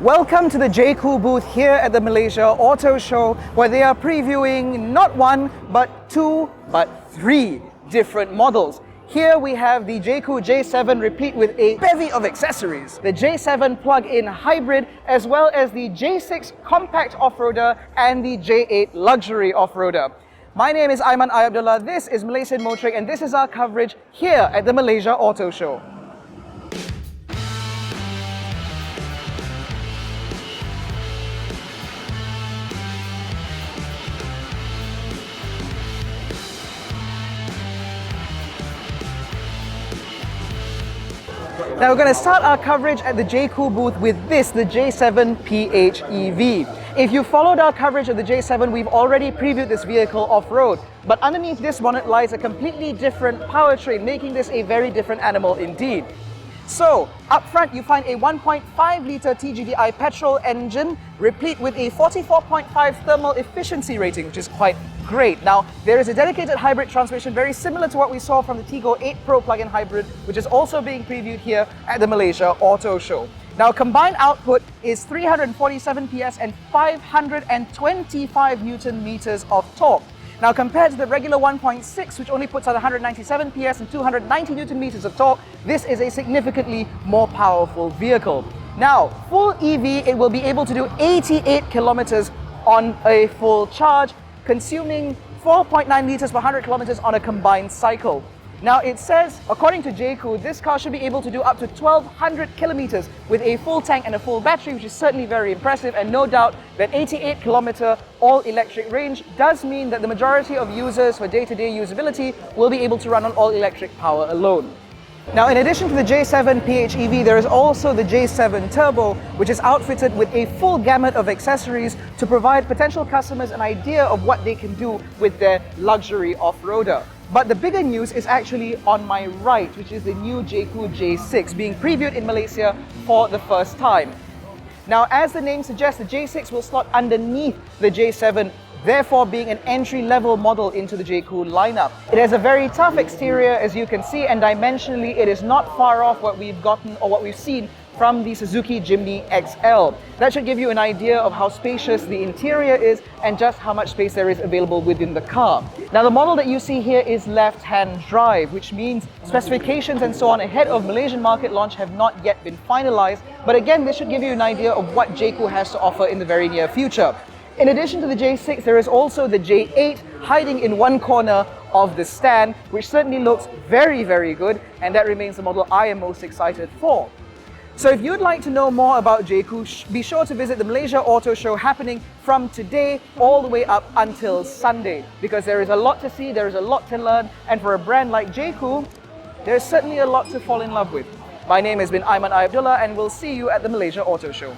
Welcome to the Jaecoo booth here at the Malaysia Auto Show, where they are previewing not one, but two, but three different models. Here we have the Jaecoo J7 replete with a bevy of accessories, the J7 plug-in hybrid, as well as the J6 compact off-roader and the J8 luxury off-roader. My name is ABDULLAH, this is Malaysian Motoring, and this is our coverage here at the Malaysia Auto Show. Now we're going to start our coverage at the Jaecoo booth with this, the J7 PHEV. If you followed our coverage of the J7, we've already previewed this vehicle off-road. But underneath this bonnet lies a completely different powertrain, making this a very different animal indeed. So, up front you find a 1.5-litre TGDI petrol engine, replete with a 44.5 thermal efficiency rating, which is quite great. Now, there is a dedicated hybrid transmission very similar to what we saw from the Tiggo 8 Pro plug-in hybrid, which is also being previewed here at the Malaysia Auto Show. Now, combined output is 347 PS and 525 Newton meters of torque. Now, compared to the regular 1.6, which only puts out 197 PS and 290 Newton meters of torque, this is a significantly more powerful vehicle. Now, full EV, it will be able to do 88 kilometers on a full charge, consuming 4.9 liters per 100 kilometers on a combined cycle. Now, it says, according to Jaecoo, this car should be able to do up to 1,200 kilometers with a full tank and a full battery, which is certainly very impressive, and no doubt that 88 kilometer all-electric range does mean that the majority of users for day-to-day usability will be able to run on all-electric power alone. Now, in addition to the J7 PHEV, there is also the J7 Turbo, which is outfitted with a full gamut of accessories to provide potential customers an idea of what they can do with their luxury off-roader. But the bigger news is actually on my right, which is the new Jaecoo J6 being previewed in Malaysia for the first time. Now, as the name suggests, the J6 will slot underneath the J7, therefore being an entry-level model into the Jaecoo lineup. It has a very tough exterior, as you can see, and dimensionally it is not far off what we've gotten or what we've seen from the Suzuki Jimny XL. That should give you an idea of how spacious the interior is and just how much space there is available within the car. Now, the model that you see here is left-hand drive, which means specifications and so on ahead of Malaysian market launch have not yet been finalized. But again, this should give you an idea of what Jaecoo has to offer in the very near future. In addition to the J6, there is also the J8 hiding in one corner of the stand, which certainly looks very, very good, and that remains the model I am most excited for. So if you'd like to know more about Jaecoo, be sure to visit the Malaysia Auto Show happening from today all the way up until Sunday, because there is a lot to see, there is a lot to learn, and for a brand like Jaecoo, there's certainly a lot to fall in love with. My name has been AIMAN and we'll see you at the Malaysia Auto Show.